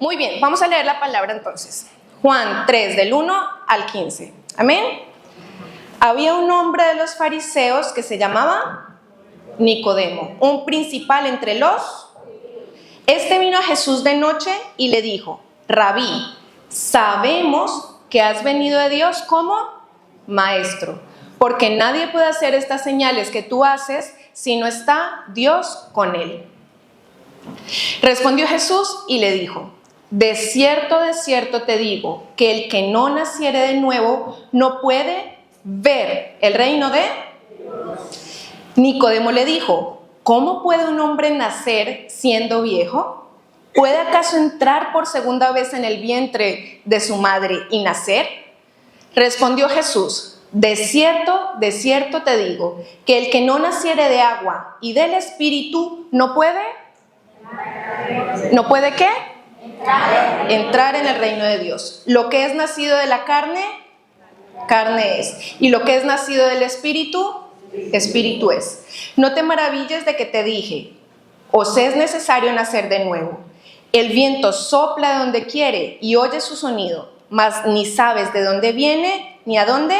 Muy bien, vamos a leer la palabra entonces. Juan 3, del 1 al 15. Amén. Había un hombre de los fariseos que se llamaba Nicodemo, un principal entre los. Este vino a Jesús de noche y le dijo: Rabí, sabemos que has venido de Dios como maestro, porque nadie puede hacer estas señales que tú haces si no está Dios con él. Respondió Jesús y le dijo: de cierto te digo, que el que no naciere de nuevo no puede ver el reino de Dios. Nicodemo le dijo: ¿cómo puede un hombre nacer siendo viejo? ¿Puede acaso entrar por segunda vez en el vientre de su madre y nacer? Respondió Jesús: de cierto te digo, que el que no naciere de agua y del Espíritu no puede. ¿No puede qué? Entrar en el reino de Dios. Lo que es nacido de la carne, carne es. Y lo que es nacido del Espíritu, Espíritu es. No te maravilles de que te dije: os es necesario nacer de nuevo. El viento sopla de donde quiere y oyes su sonido, mas ni sabes de dónde viene ni a dónde.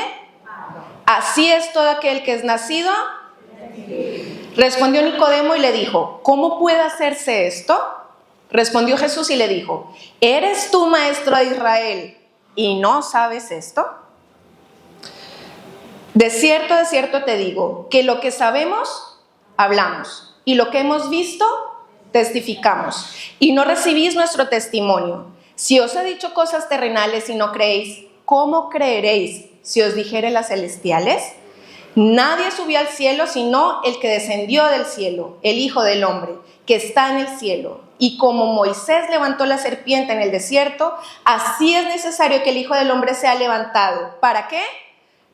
Así es todo aquel que es nacido. Respondió Nicodemo y le dijo: ¿cómo puede hacerse esto? Respondió Jesús y le dijo: ¿eres tú maestro de Israel y no sabes esto? De cierto te digo, que lo que sabemos, hablamos, y lo que hemos visto, testificamos, y no recibís nuestro testimonio. Si os he dicho cosas terrenales y no creéis, ¿cómo creeréis si os dijere las celestiales? Nadie subió al cielo sino el que descendió del cielo, el Hijo del Hombre, que está en el cielo. Y como Moisés levantó la serpiente en el desierto, así es necesario que el Hijo del Hombre sea levantado. ¿Para qué?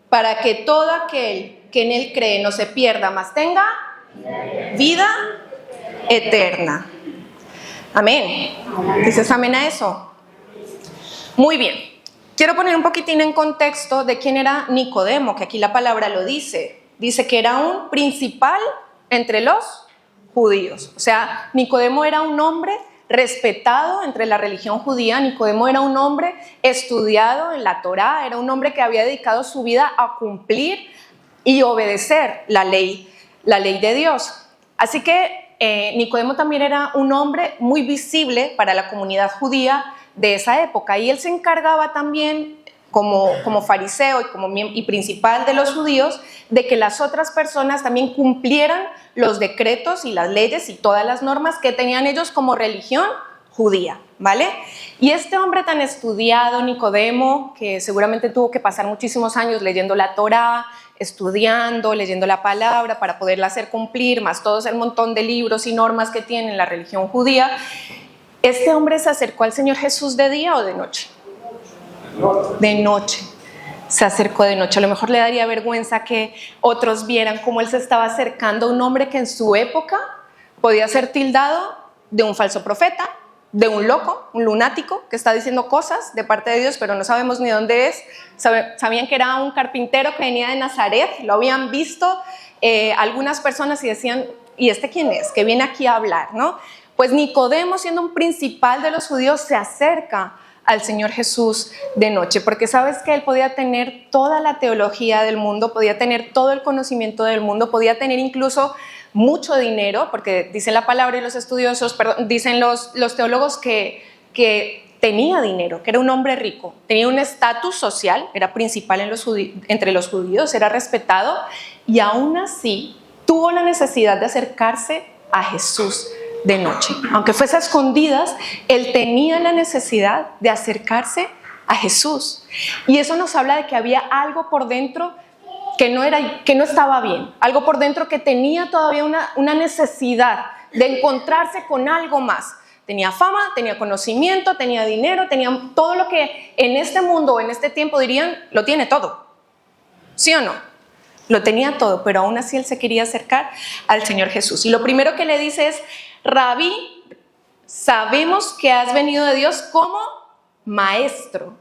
Para que todo aquel que en él cree no se pierda, mas tenga vida eterna. Amén. ¿Dices amén a eso? Muy bien. Quiero poner un poquitín en contexto de quién era Nicodemo, que aquí la palabra lo dice. Dice que era un principal entre los judíos. O sea, Nicodemo era un hombre respetado entre la religión judía. Nicodemo era un hombre estudiado en la Torá, era un hombre que había dedicado su vida a cumplir y obedecer la ley de Dios. Así que Nicodemo también era un hombre muy visible para la comunidad judía de esa época, y él se encargaba también como fariseo y principal de los judíos de que las otras personas también cumplieran los decretos y las leyes y todas las normas que tenían ellos como religión judía, ¿vale? Y este hombre tan estudiado, Nicodemo, que seguramente tuvo que pasar muchísimos años leyendo la Torá, estudiando, leyendo la palabra para poderla hacer cumplir, más todos el montón de libros y normas que tiene la religión judía. ¿Este hombre se acercó al Señor Jesús de día o de noche? De noche. Se acercó de noche. A lo mejor le daría vergüenza que otros vieran cómo él se estaba acercando a un hombre que en su época podía ser tildado de un falso profeta, de un loco, un lunático que está diciendo cosas de parte de Dios, pero no sabemos ni dónde es. Sabían que era un carpintero que venía de Nazaret, lo habían visto algunas personas y decían: ¿y este quién es? Que viene aquí a hablar, ¿no? Pues Nicodemo, siendo un principal de los judíos, se acerca al Señor Jesús de noche, porque sabes que él podía tener toda la teología del mundo, podía tener todo el conocimiento del mundo, podía tener incluso mucho dinero, porque dice la palabra y los estudiosos, dicen los teólogos que tenía dinero, que era un hombre rico, tenía un estatus social, era principal entre los judíos, era respetado, y aún así tuvo la necesidad de acercarse a Jesús de noche. Aunque fuese a escondidas, él tenía la necesidad de acercarse a Jesús. Y eso nos habla de que había algo por dentro que no estaba bien, algo por dentro que tenía todavía una necesidad de encontrarse con algo más. Tenía fama, tenía conocimiento, tenía dinero, tenía todo lo que en este mundo o en este tiempo dirían, lo tiene todo. ¿Sí o no? Lo tenía todo, pero aún así él se quería acercar al Señor Jesús. Y lo primero que le dice es: Rabí, sabemos que has venido de Dios como maestro,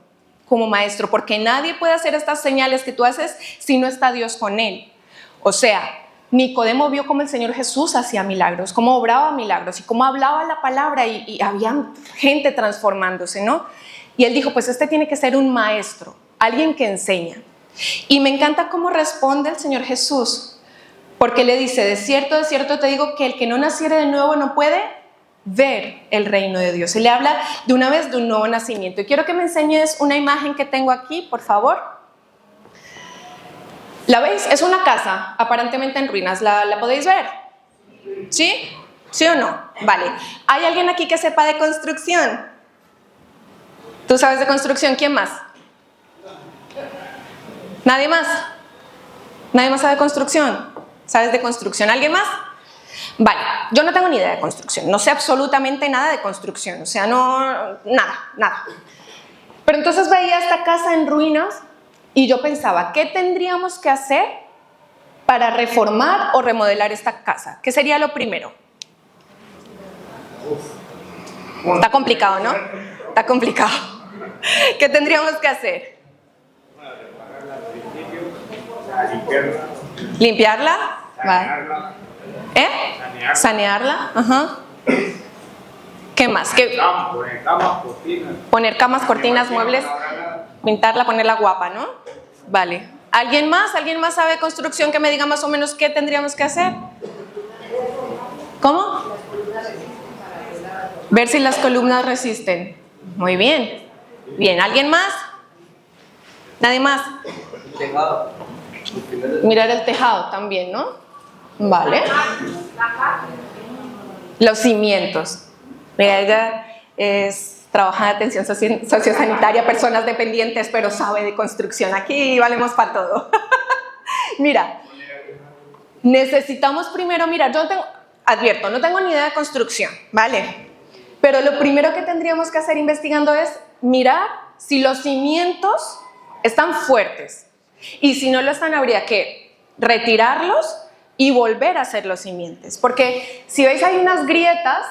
porque nadie puede hacer estas señales que tú haces si no está Dios con él. O sea, Nicodemo vio cómo el Señor Jesús hacía milagros, cómo obraba milagros y cómo hablaba la palabra y había gente transformándose, ¿no? Y él dijo, pues este tiene que ser un maestro, alguien que enseña. Y me encanta cómo responde el Señor Jesús, porque le dice, de cierto te digo que el que no naciere de nuevo no puede ver el reino de Dios. Se le habla de una vez de un nuevo nacimiento. Y quiero que me enseñes una imagen que tengo aquí, por favor. ¿La veis? Es una casa aparentemente en ruinas. ¿La podéis ver? ¿Sí? ¿Sí o no? Vale. ¿Hay alguien aquí que sepa de construcción? ¿Tú sabes de construcción? ¿Quién más? ¿Nadie más? ¿Nadie más sabe de construcción? ¿Sabes de construcción? ¿Alguien más? Vale, yo no tengo ni idea de construcción, no sé absolutamente nada de construcción, o sea, nada. Pero entonces veía esta casa en ruinas y yo pensaba, ¿qué tendríamos que hacer para reformar o remodelar esta casa? ¿Qué sería lo primero? Está complicado, ¿no? Está complicado. ¿Qué tendríamos que hacer? ¿Limpiarla? Vale. Sanearla. Ajá. ¿Qué más? Poner camas, cortinas, muebles, pintarla, ponerla guapa, ¿no? Vale. ¿Alguien más? ¿Alguien más sabe de construcción que me diga más o menos qué tendríamos que hacer? ¿Cómo? Ver si las columnas resisten. Muy bien. Bien, ¿alguien más? ¿Nadie más? Mirar el tejado también, ¿no? Vale. Los cimientos. Mira, ella trabaja en atención sociosanitaria, personas dependientes, pero sabe de construcción. Aquí valemos para todo. Mira, necesitamos primero, mira, yo advierto, no tengo ni idea de construcción, ¿vale? Pero lo primero que tendríamos que hacer investigando es mirar si los cimientos están fuertes. Y si no lo están, habría que retirarlos y volver a hacer los cimientos. Porque si veis hay unas grietas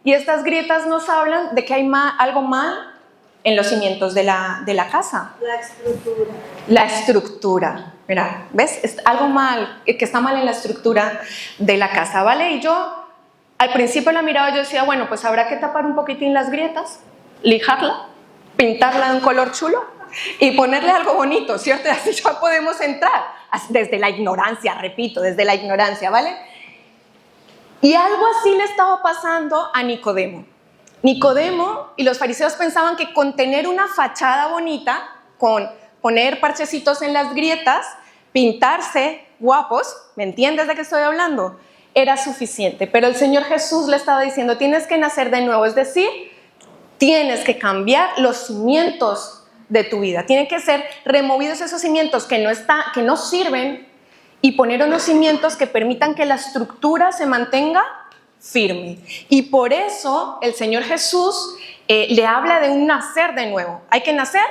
y estas grietas nos hablan de que hay algo mal en los cimientos de la casa. La estructura. Mira, ¿ves? Es algo mal, que está mal en la estructura de la casa, ¿vale? Y yo al principio la miraba y yo decía, bueno, pues habrá que tapar un poquitín las grietas, lijarla, pintarla de un color chulo y ponerle algo bonito, ¿cierto? Así ya podemos entrar, desde la ignorancia, repito, desde la ignorancia, ¿vale? Y algo así le estaba pasando a Nicodemo. Nicodemo y los fariseos pensaban que con tener una fachada bonita, con poner parchecitos en las grietas, pintarse guapos, ¿me entiendes de qué estoy hablando? Era suficiente, pero el Señor Jesús le estaba diciendo, tienes que nacer de nuevo, es decir, tienes que cambiar los cimientos de tu vida, tienen que ser removidos esos cimientos que no sirven y poner unos cimientos que permitan que la estructura se mantenga firme. Y por eso el Señor Jesús le habla de un nacer de nuevo, hay que nacer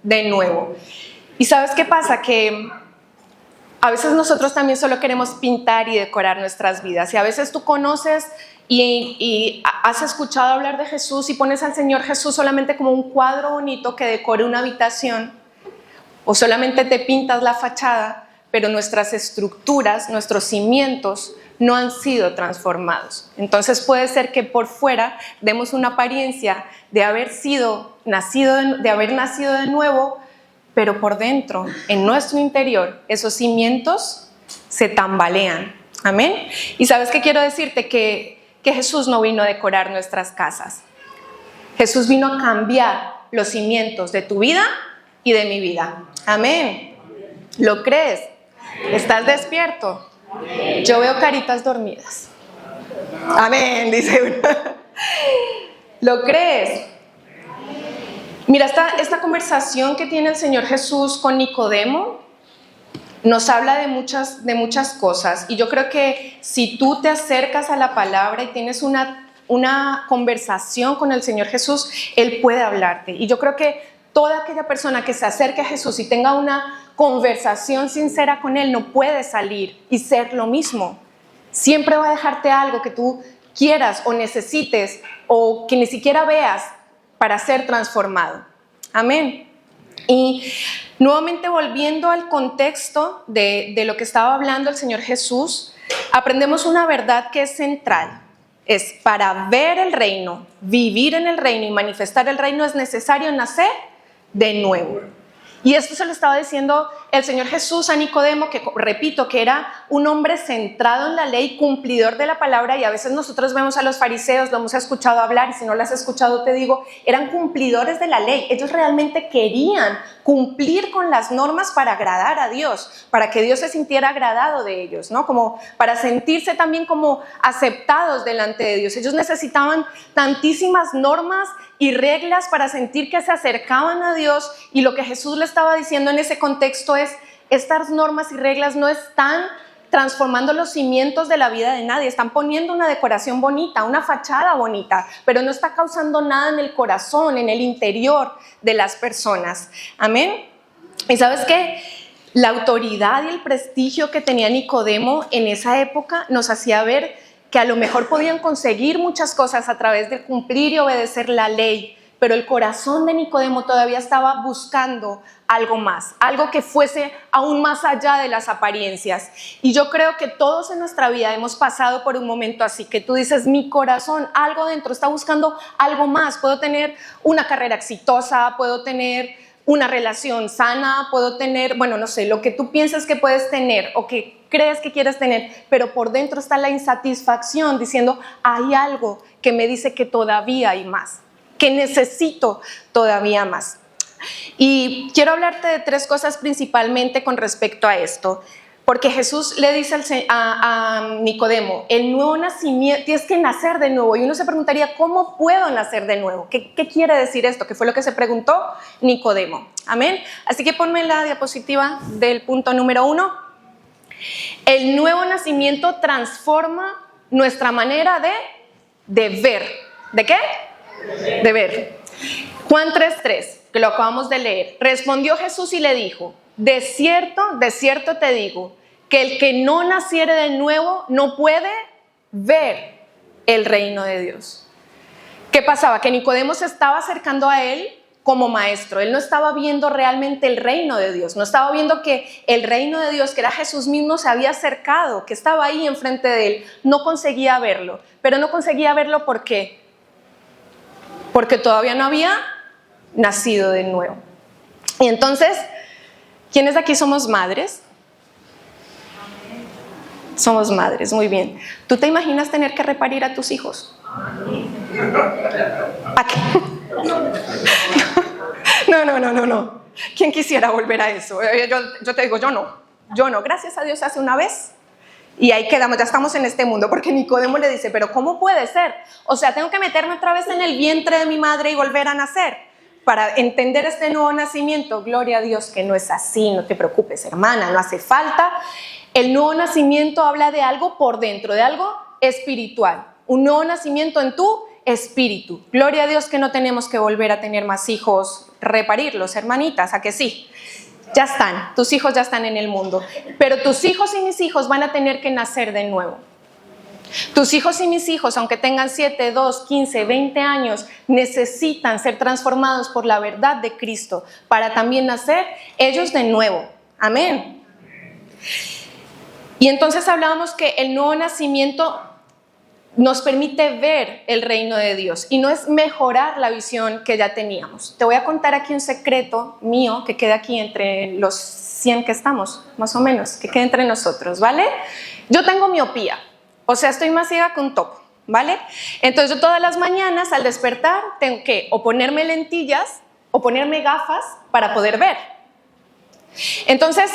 de nuevo. ¿Y sabes qué pasa? Que a veces nosotros también solo queremos pintar y decorar nuestras vidas. Y a veces tú conoces y has escuchado hablar de Jesús y pones al Señor Jesús solamente como un cuadro bonito que decore una habitación, o solamente te pintas la fachada, pero nuestras estructuras, nuestros cimientos no han sido transformados. Entonces puede ser que por fuera demos una apariencia de haber nacido de nuevo, pero por dentro, en nuestro interior, esos cimientos se tambalean. Amén. Y ¿sabes qué quiero decirte? Que Jesús no vino a decorar nuestras casas. Jesús vino a cambiar los cimientos de tu vida y de mi vida. Amén. ¿Lo crees? ¿Estás despierto? Yo veo caritas dormidas. Amén, dice uno. ¿Lo crees? Mira, esta conversación que tiene el Señor Jesús con Nicodemo nos habla de muchas cosas. Y yo creo que si tú te acercas a la palabra y tienes una conversación con el Señor Jesús, Él puede hablarte. Y yo creo que toda aquella persona que se acerque a Jesús y tenga una conversación sincera con Él no puede salir y ser lo mismo. Siempre va a dejarte algo que tú quieras o necesites o que ni siquiera veas para ser transformado. Amén. Y nuevamente volviendo al contexto de lo que estaba hablando el Señor Jesús, aprendemos una verdad que es central. Es para ver el reino, vivir en el reino y manifestar el reino es necesario nacer de nuevo. Y esto se lo estaba diciendo el Señor Jesús a Nicodemo, que repito, que era un hombre centrado en la ley, cumplidor de la palabra, y a veces nosotros vemos a los fariseos, lo hemos escuchado hablar, y si no lo has escuchado te digo, eran cumplidores de la ley. Ellos realmente querían cumplir con las normas para agradar a Dios, para que Dios se sintiera agradado de ellos, ¿no? Como para sentirse también como aceptados delante de Dios. Ellos necesitaban tantísimas normas y reglas para sentir que se acercaban a Dios, y lo que Jesús le estaba diciendo en ese contexto es, estas normas y reglas no están transformando los cimientos de la vida de nadie, están poniendo una decoración bonita, una fachada bonita, pero no está causando nada en el corazón, en el interior de las personas. Amén. ¿Y sabes qué? La autoridad y el prestigio que tenía Nicodemo en esa época nos hacía ver que a lo mejor podían conseguir muchas cosas a través de cumplir y obedecer la ley, pero el corazón de Nicodemo todavía estaba buscando algo más, algo que fuese aún más allá de las apariencias. Y yo creo que todos en nuestra vida hemos pasado por un momento así, que tú dices, mi corazón, algo dentro está buscando algo más. Puedo tener una carrera exitosa, puedo tener una relación sana, puedo tener, bueno, no sé, lo que tú piensas que puedes tener o que crees que quieres tener, pero por dentro está la insatisfacción diciendo, hay algo que me dice que todavía hay más, que necesito todavía más. Y quiero hablarte de 3 cosas principalmente con respecto a esto, porque Jesús le dice a Nicodemo, el nuevo nacimiento, tienes que nacer de nuevo, y uno se preguntaría, ¿cómo puedo nacer de nuevo? ¿Qué quiere decir esto? Que fue lo que se preguntó Nicodemo. Amén. Así que ponme la diapositiva del punto número 1. El nuevo nacimiento transforma nuestra manera de ver. ¿De qué? De ver. Juan 3:3, que lo acabamos de leer. Respondió Jesús y le dijo, de cierto te digo, que el que no naciere de nuevo no puede ver el reino de Dios. ¿Qué pasaba? Que Nicodemo se estaba acercando a él como maestro. Él no estaba viendo realmente el reino de Dios, no estaba viendo que el reino de Dios, que era Jesús mismo, se había acercado, que estaba ahí enfrente de él. No conseguía verlo, pero no conseguía verlo ¿por qué? Porque todavía no había nacido de nuevo. Y entonces, ¿quiénes de aquí somos madres? Somos madres, muy bien. ¿Tú te imaginas tener que reparir a tus hijos? ¿A qué? No. ¿Quién quisiera volver a eso? Yo te digo, yo no. Gracias a Dios hace una vez y ahí quedamos, ya estamos en este mundo, porque Nicodemo le dice, pero ¿cómo puede ser? O sea, tengo que meterme otra vez en el vientre de mi madre y volver a nacer para entender este nuevo nacimiento. Gloria a Dios que no es así, no te preocupes, hermana, no hace falta. El nuevo nacimiento habla de algo por dentro, de algo espiritual, un nuevo nacimiento en tu espíritu. Gloria a Dios que no tenemos que volver a tener más hijos, reparirlos, hermanitas, ¿a que sí? Ya están, tus hijos ya están en el mundo, pero tus hijos y mis hijos van a tener que nacer de nuevo. Tus hijos y mis hijos, aunque tengan 7, 2, 15, 20 años, necesitan ser transformados por la verdad de Cristo para también nacer ellos de nuevo. Amén. Y entonces hablábamos que el nuevo nacimiento nos permite ver el reino de Dios y no es mejorar la visión que ya teníamos. Te voy a contar aquí un secreto mío que queda aquí entre los 100 que estamos, más o menos, que queda entre nosotros, ¿vale? Yo tengo miopía, o sea, estoy más ciega que un topo, ¿vale? Entonces yo todas las mañanas al despertar tengo que o ponerme lentillas o ponerme gafas para poder ver. Entonces,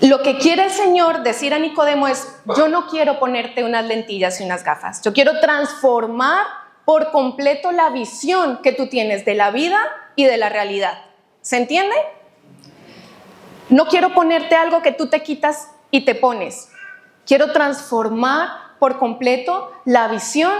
lo que quiere el Señor decir a Nicodemo es, yo no quiero ponerte unas lentillas y unas gafas, yo quiero transformar por completo la visión que tú tienes de la vida y de la realidad. ¿Se entiende? No quiero ponerte algo que tú te quitas y te pones. Quiero transformar por completo la visión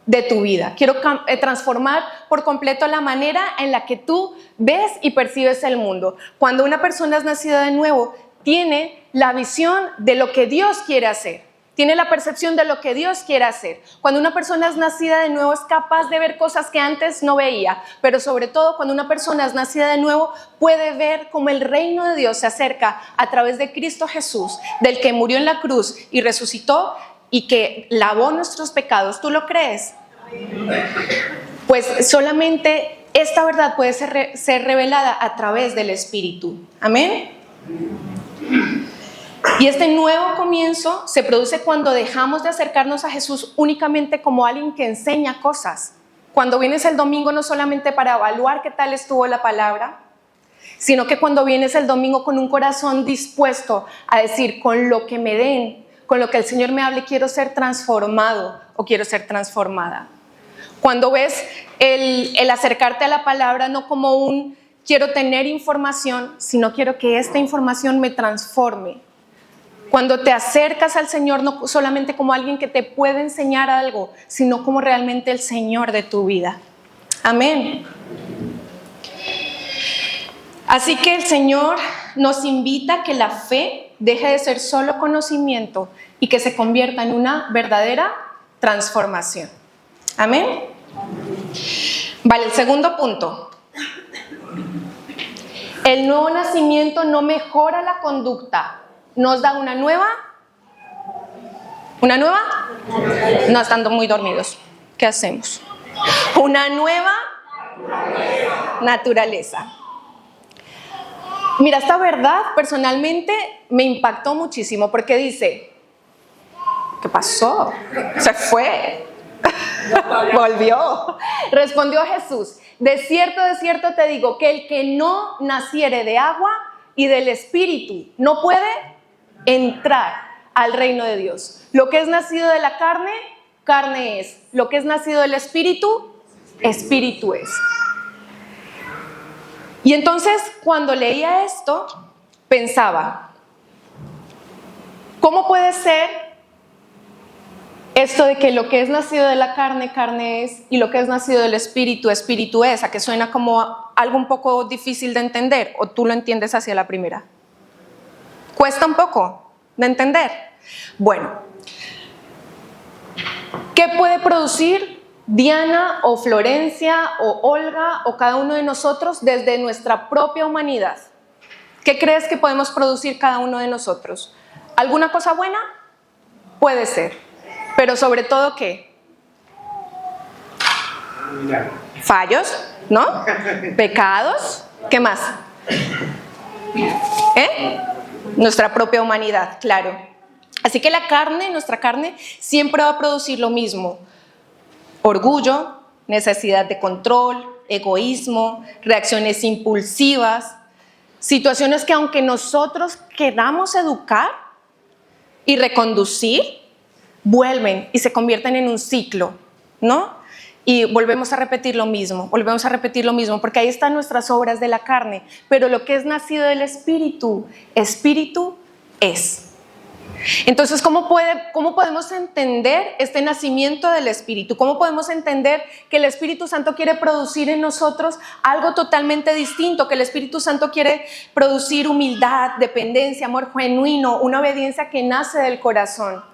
de tu vida. Quiero transformar por completo la manera en la que tú ves y percibes el mundo. Cuando una persona es nacida de nuevo, tiene la visión de lo que Dios quiere hacer. tiene la percepción de lo que Dios quiere hacer. Cuando una persona es nacida de nuevo es capaz de ver cosas que antes no veía, pero sobre todo cuando una persona es nacida de nuevo puede ver cómo el reino de Dios se acerca a través de Cristo Jesús, del que murió en la cruz y resucitó y que lavó nuestros pecados. ¿Tú lo crees? Pues solamente esta verdad puede ser revelada a través del Espíritu. Amén. Y este nuevo comienzo se produce cuando dejamos de acercarnos a Jesús únicamente como alguien que enseña cosas. Cuando vienes el domingo no solamente para evaluar qué tal estuvo la palabra, sino que cuando vienes el domingo con un corazón dispuesto a decir, con lo que me den, con lo que el Señor me hable, quiero ser transformado o quiero ser transformada. Cuando ves el acercarte a la palabra no como un quiero tener información, sino quiero que esta información me transforme. Cuando te acercas al Señor no solamente como alguien que te puede enseñar algo, sino como realmente el Señor de tu vida. Amén. Así que el Señor nos invita a que la fe deje de ser solo conocimiento y que se convierta en una verdadera transformación. Amén. Vale, el segundo punto. El nuevo nacimiento no mejora la conducta, nos da una nueva. ¿Una nueva? No, estando muy dormidos. ¿Qué hacemos? Una nueva naturaleza. Mira, esta verdad personalmente me impactó muchísimo porque dice, ¿qué pasó? Se fue. Volvió. Respondió Jesús, de cierto te digo que el que no naciere de agua y del Espíritu no puede entrar al reino de Dios. Lo que es nacido de la carne, carne es. Lo que es nacido del Espíritu, Espíritu es. Y entonces cuando leía esto, pensaba, ¿cómo puede ser esto de que lo que es nacido de la carne, carne es, y lo que es nacido del Espíritu, Espíritu es? ¿A que suena como algo un poco difícil de entender? ¿O tú lo entiendes hacia la primera? ¿Cuesta un poco de entender? Bueno, ¿qué puede producir Diana o Florencia o Olga o cada uno de nosotros desde nuestra propia humanidad? ¿Qué crees que podemos producir cada uno de nosotros? ¿Alguna cosa buena? Puede ser. Pero sobre todo, ¿qué? Fallos, ¿no? Pecados. ¿Qué más? Nuestra propia humanidad, claro. Así que la carne, nuestra carne, siempre va a producir lo mismo. Orgullo, necesidad de control, egoísmo, reacciones impulsivas, situaciones que aunque nosotros queramos educar y reconducir, vuelven y se convierten en un ciclo, ¿no? Y volvemos a repetir lo mismo, porque ahí están nuestras obras de la carne, pero lo que es nacido del Espíritu, Espíritu es. Entonces, ¿cómo podemos entender este nacimiento del Espíritu? ¿Cómo podemos entender que el Espíritu Santo quiere producir en nosotros algo totalmente distinto? Que el Espíritu Santo quiere producir humildad, dependencia, amor genuino, una obediencia que nace del corazón.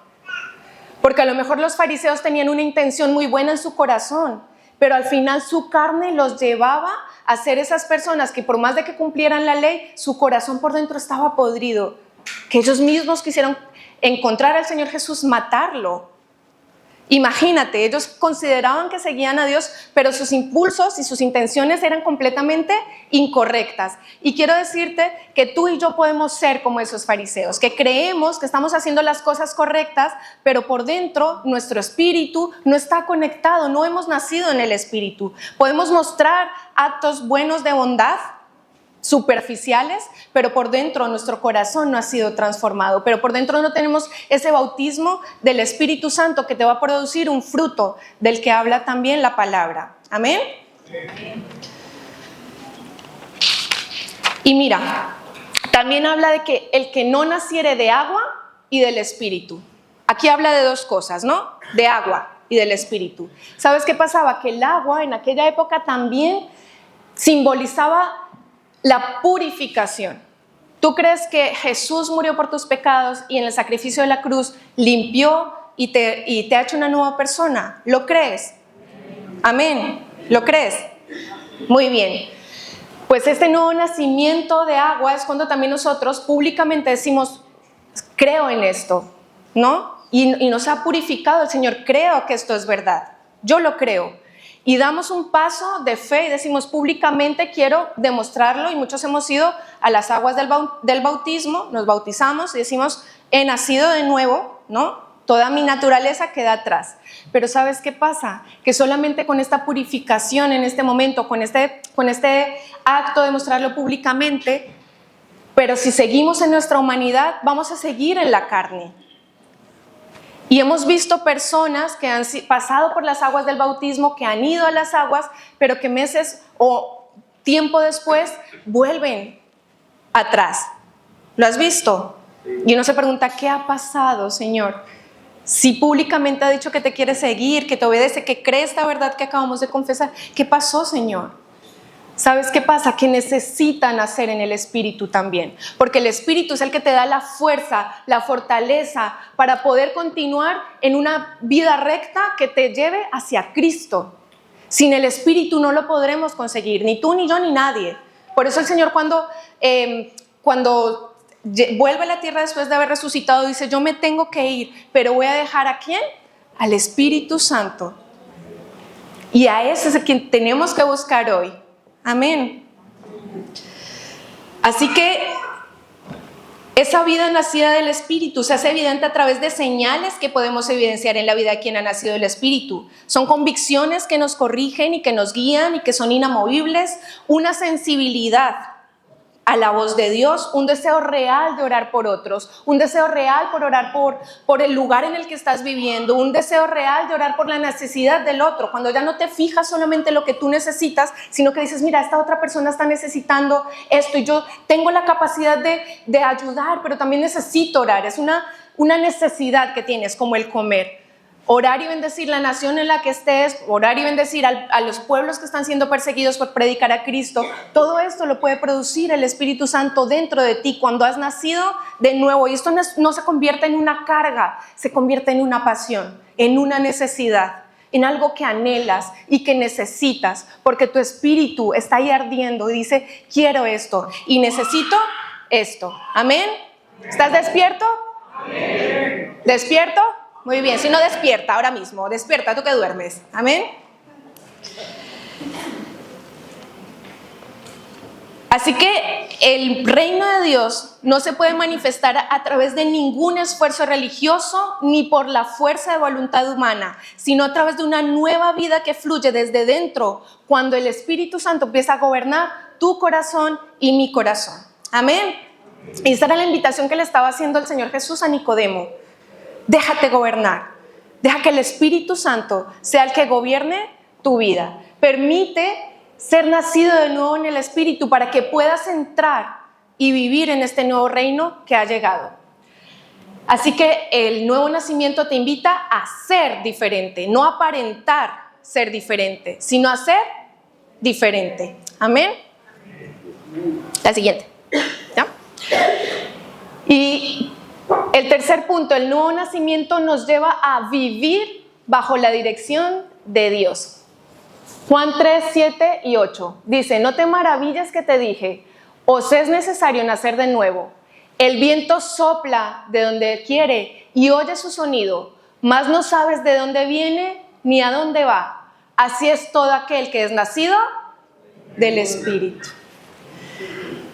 Porque a lo mejor los fariseos tenían una intención muy buena en su corazón, pero al final su carne los llevaba a ser esas personas que por más de que cumplieran la ley, su corazón por dentro estaba podrido, que ellos mismos quisieron encontrar al Señor Jesús, matarlo. Imagínate, ellos consideraban que seguían a Dios, pero sus impulsos y sus intenciones eran completamente incorrectas. Y quiero decirte que tú y yo podemos ser como esos fariseos, que creemos que estamos haciendo las cosas correctas, pero por dentro nuestro espíritu no está conectado, no hemos nacido en el Espíritu. Podemos mostrar actos buenos de bondad, superficiales, pero por dentro nuestro corazón no ha sido transformado, pero por dentro no tenemos ese bautismo del Espíritu Santo que te va a producir un fruto del que habla también la palabra. Amén. Y mira, también habla de que el que no naciere de agua y del Espíritu. Aquí habla de dos cosas, ¿no? De agua y del Espíritu. ¿Sabes qué pasaba? Que el agua en aquella época también simbolizaba la purificación. ¿Tú crees que Jesús murió por tus pecados y en el sacrificio de la cruz limpió y te ha hecho una nueva persona? ¿Lo crees? Amén. ¿Lo crees? Muy bien. Pues este nuevo nacimiento de agua es cuando también nosotros públicamente decimos, creo en esto, ¿no? Y nos ha purificado el Señor, creo que esto es verdad, yo lo creo. Y damos un paso de fe y decimos públicamente, quiero demostrarlo, y muchos hemos ido a las aguas del bautismo, nos bautizamos y decimos, he nacido de nuevo, ¿no? Toda mi naturaleza queda atrás. Pero ¿sabes qué pasa? Que solamente con esta purificación en este momento, con este acto de mostrarlo públicamente, pero si seguimos en nuestra humanidad, vamos a seguir en la carne. Y hemos visto personas que han pasado por las aguas del bautismo, que han ido a las aguas, pero que meses o tiempo después vuelven atrás. ¿Lo has visto? Y uno se pregunta, ¿qué ha pasado, Señor? Si públicamente ha dicho que te quiere seguir, que te obedece, que cree esta verdad que acabamos de confesar, ¿qué pasó, Señor? ¿Sabes qué pasa? Que necesitan nacer en el Espíritu también, porque el Espíritu es el que te da la fuerza, la fortaleza para poder continuar en una vida recta que te lleve hacia Cristo. Sin el Espíritu no lo podremos conseguir, ni tú, ni yo, ni nadie. Por eso el Señor cuando vuelve a la tierra después de haber resucitado, dice, yo me tengo que ir, pero voy a dejar ¿a quién? Al Espíritu Santo. Y a ese es a quien tenemos que buscar hoy. Amén. Así que esa vida nacida del Espíritu se hace evidente a través de señales que podemos evidenciar en la vida de quien ha nacido del Espíritu. Son convicciones que nos corrigen y que nos guían y que son inamovibles, una sensibilidad a la voz de Dios, un deseo real de orar por otros, un deseo real por orar por el lugar en el que estás viviendo, un deseo real de orar por la necesidad del otro, cuando ya no te fijas solamente en lo que tú necesitas, sino que dices, mira, esta otra persona está necesitando esto y yo tengo la capacidad de ayudar, pero también necesito orar. Es una necesidad que tienes, como el comer. Orar y bendecir la nación en la que estés, orar y bendecir a los pueblos que están siendo perseguidos por predicar a Cristo. Todo esto lo puede producir el Espíritu Santo dentro de ti cuando has nacido de nuevo. Y esto no se convierte en una carga, se convierte en una pasión, en una necesidad, en algo que anhelas y que necesitas, porque tu espíritu está ahí ardiendo y dice, quiero esto y necesito esto. ¿Amén? ¿Estás despierto? Amén. ¿Despierto? Muy bien, si no, despierta ahora mismo, despierta tú que duermes. Amén. Así que el reino de Dios no se puede manifestar a través de ningún esfuerzo religioso ni por la fuerza de voluntad humana, sino a través de una nueva vida que fluye desde dentro cuando el Espíritu Santo empieza a gobernar tu corazón y mi corazón. Amén. Y esa era la invitación que le estaba haciendo el Señor Jesús a Nicodemo. Déjate gobernar, deja que el Espíritu Santo sea el que gobierne tu vida. Permite ser nacido de nuevo en el Espíritu para que puedas entrar y vivir en este nuevo reino que ha llegado. Así que el nuevo nacimiento te invita a ser diferente, no aparentar ser diferente, sino a ser diferente. Amén. La siguiente. ¿Ya? Y el tercer punto, el nuevo nacimiento nos lleva a vivir bajo la dirección de Dios. Juan 3, 7 y 8 dice, no te maravilles que te dije, os es necesario nacer de nuevo. El viento sopla de donde quiere y oye su sonido, mas no sabes de dónde viene ni a dónde va. Así es todo aquel que es nacido del Espíritu.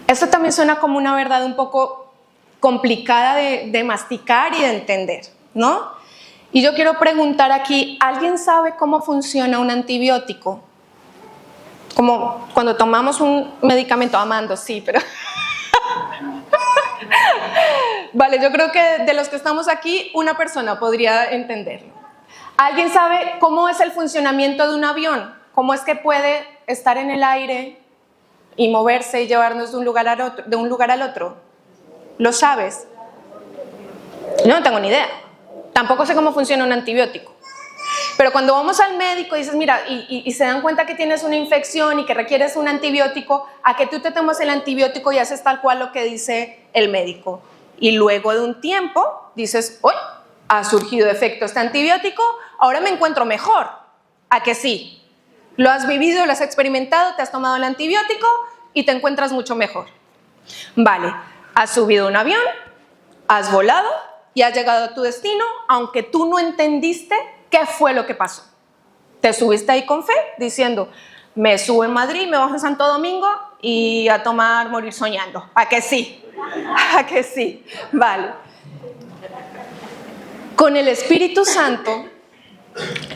Esto también suena como una verdad un poco complicada de masticar y de entender, ¿no? Y yo quiero preguntar aquí, ¿alguien sabe cómo funciona un antibiótico? Como cuando tomamos un medicamento, Amando, sí, pero... Vale, yo creo que de los que estamos aquí, una persona podría entenderlo. ¿Alguien sabe cómo es el funcionamiento de un avión? ¿Cómo es que puede estar en el aire y moverse y llevarnos de un lugar al otro? ¿Lo sabes? Yo no tengo ni idea. Tampoco sé cómo funciona un antibiótico. Pero cuando vamos al médico y dices, mira, y se dan cuenta que tienes una infección y que requieres un antibiótico, a que tú te tomas el antibiótico y haces tal cual lo que dice el médico. Y luego de un tiempo dices, ¡uy! Ha surgido efecto este antibiótico, ahora me encuentro mejor. ¿A que sí? Lo has vivido, lo has experimentado, te has tomado el antibiótico y te encuentras mucho mejor. Vale, has subido a un avión, has volado y has llegado a tu destino, aunque tú no entendiste qué fue lo que pasó. Te subiste ahí con fe, diciendo, me subo en Madrid, me bajo en Santo Domingo y a tomar, morir soñando. ¿A que sí? ¿A que sí? Vale. Con el Espíritu Santo,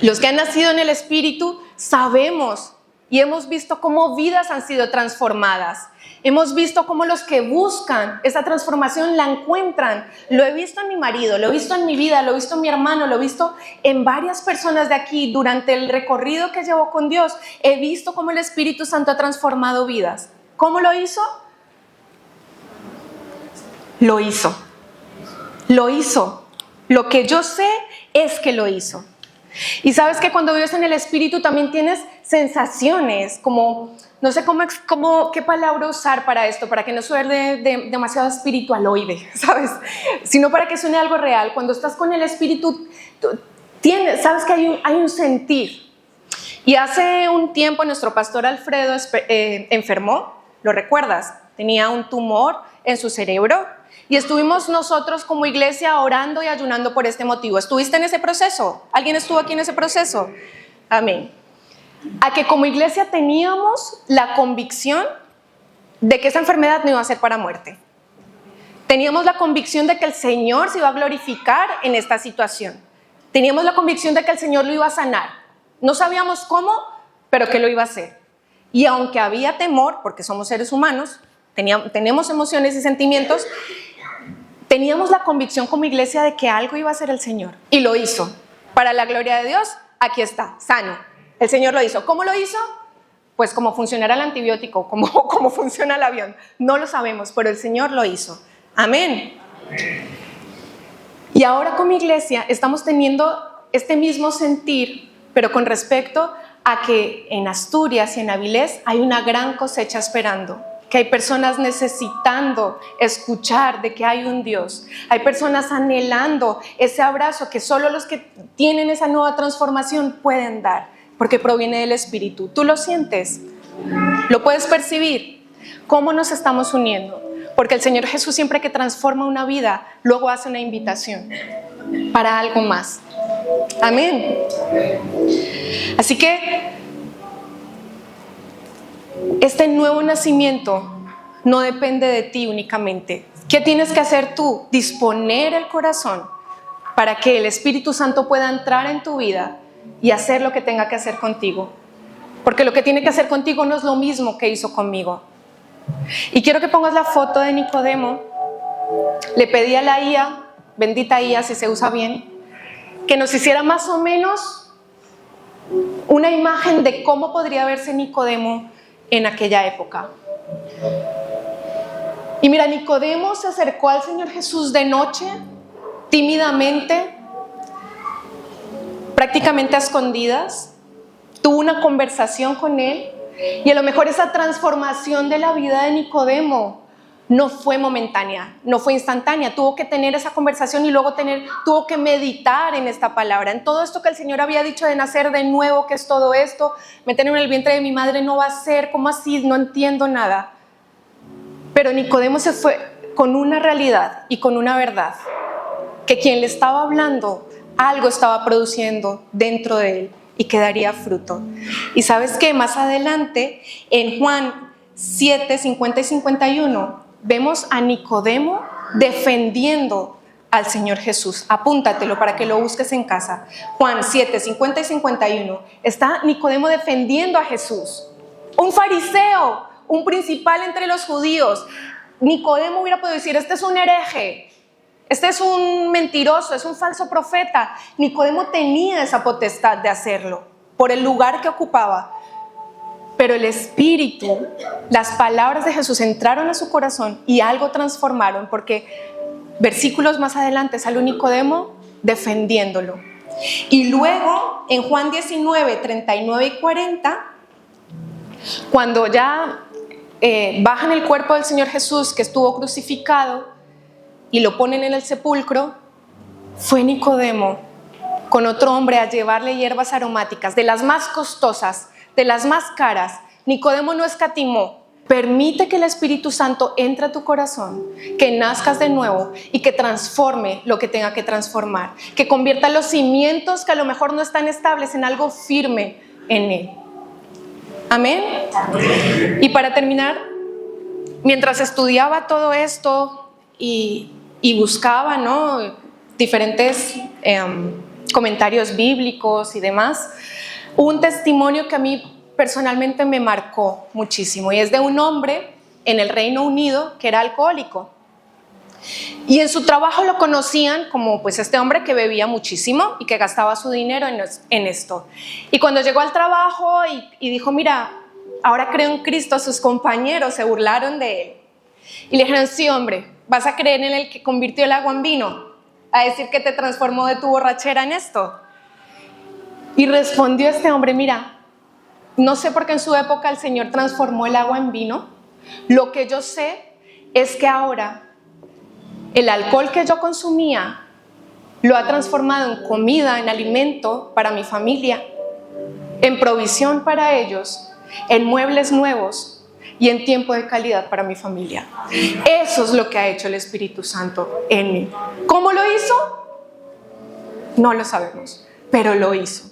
los que han nacido en el Espíritu, sabemos y hemos visto cómo vidas han sido transformadas. Hemos visto cómo los que buscan esa transformación la encuentran. Lo he visto en mi marido, lo he visto en mi vida, lo he visto en mi hermano, lo he visto en varias personas de aquí durante el recorrido que llevo con Dios. He visto cómo el Espíritu Santo ha transformado vidas. ¿Cómo lo hizo? Lo hizo. Lo hizo. Lo que yo sé es que lo hizo. Y sabes que cuando vives en el Espíritu también tienes sensaciones, como, no sé qué palabra usar para esto, para que no suene demasiado espiritualoide, ¿sabes? Sino para que suene algo real. Cuando estás con el Espíritu, sabes que hay un sentir. Y hace un tiempo nuestro pastor Alfredo enfermó, ¿lo recuerdas? Tenía un tumor en su cerebro. Y estuvimos nosotros como iglesia orando y ayunando por este motivo. ¿Estuviste en ese proceso? ¿Alguien estuvo aquí en ese proceso? Amén. A que como iglesia teníamos la convicción de que esa enfermedad no iba a ser para muerte. Teníamos la convicción de que el Señor se iba a glorificar en esta situación. Teníamos la convicción de que el Señor lo iba a sanar. No sabíamos cómo, pero que lo iba a hacer. Y aunque había temor, porque somos seres humanos, tenemos emociones y sentimientos, teníamos la convicción como iglesia de que algo iba a hacer el Señor. Y lo hizo. Para la gloria de Dios, aquí está, sano. El Señor lo hizo. ¿Cómo lo hizo? Pues como funcionara el antibiótico, como funciona el avión. No lo sabemos, pero el Señor lo hizo. Amén. Y ahora como iglesia estamos teniendo este mismo sentir, pero con respecto a que en Asturias y en Avilés hay una gran cosecha esperando. Que hay personas necesitando escuchar de que hay un Dios. Hay personas anhelando ese abrazo que solo los que tienen esa nueva transformación pueden dar, porque proviene del Espíritu. ¿Tú lo sientes? ¿Lo puedes percibir? ¿Cómo nos estamos uniendo? Porque el Señor Jesús siempre que transforma una vida, luego hace una invitación para algo más. Amén. Así que este nuevo nacimiento no depende de ti únicamente. ¿Qué tienes que hacer tú? Disponer el corazón para que el Espíritu Santo pueda entrar en tu vida y hacer lo que tenga que hacer contigo. Porque lo que tiene que hacer contigo no es lo mismo que hizo conmigo. Y quiero que pongas la foto de Nicodemo. Le pedí a la IA, bendita IA si se usa bien, que nos hiciera más o menos una imagen de cómo podría verse Nicodemo en aquella época. Y mira, Nicodemo se acercó al Señor Jesús de noche, tímidamente, prácticamente a escondidas, tuvo una conversación con él, y a lo mejor esa transformación de la vida de Nicodemo no fue momentánea, no fue instantánea, tuvo que tener esa conversación y luego tuvo que meditar en esta palabra, en todo esto que el Señor había dicho de nacer de nuevo, que es todo esto, meterme en el vientre de mi madre no va a ser, ¿cómo así? No entiendo nada. Pero Nicodemo se fue con una realidad y con una verdad, que quien le estaba hablando, algo estaba produciendo dentro de él y que daría fruto. Y ¿sabes qué? Más adelante, en Juan 7, 50 y 51, vemos a Nicodemo defendiendo al Señor Jesús. Apúntatelo para que lo busques en casa. Juan 7, 50 y 51. Está Nicodemo defendiendo a Jesús. Un fariseo, un principal entre los judíos. Nicodemo hubiera podido decir, este es un hereje, este es un mentiroso, es un falso profeta. Nicodemo tenía esa potestad de hacerlo por el lugar que ocupaba. Pero el Espíritu, las palabras de Jesús entraron a su corazón y algo transformaron, porque versículos más adelante sale un Nicodemo defendiéndolo. Y luego, en Juan 19, 39 y 40, cuando ya bajan el cuerpo del Señor Jesús que estuvo crucificado y lo ponen en el sepulcro, fue Nicodemo con otro hombre a llevarle hierbas aromáticas, de las más costosas, de las más caras. Nicodemo no escatimó. Permite que el Espíritu Santo entre a tu corazón, que nazcas de nuevo y que transforme lo que tenga que transformar, que convierta los cimientos que a lo mejor no están estables en algo firme en Él. Amén. Y para terminar, mientras estudiaba todo esto y buscaba, ¿no?, diferentes comentarios bíblicos y demás, hubo un testimonio que a mí personalmente me marcó muchísimo, y es de un hombre en el Reino Unido que era alcohólico, y en su trabajo lo conocían como pues este hombre que bebía muchísimo y que gastaba su dinero en esto. Y cuando llegó al trabajo y dijo, mira, ahora creo en Cristo, sus compañeros se burlaron de él y le dijeron, sí, hombre, ¿vas a creer en el que convirtió el agua en vino? ¿A decir que te transformó de tu borrachera en esto? Y respondió este hombre, mira, no sé por qué en su época el Señor transformó el agua en vino. Lo que yo sé es que ahora el alcohol que yo consumía lo ha transformado en comida, en alimento para mi familia, en provisión para ellos, en muebles nuevos y en tiempo de calidad para mi familia. Eso es lo que ha hecho el Espíritu Santo en mí. ¿Cómo lo hizo? No lo sabemos, pero lo hizo.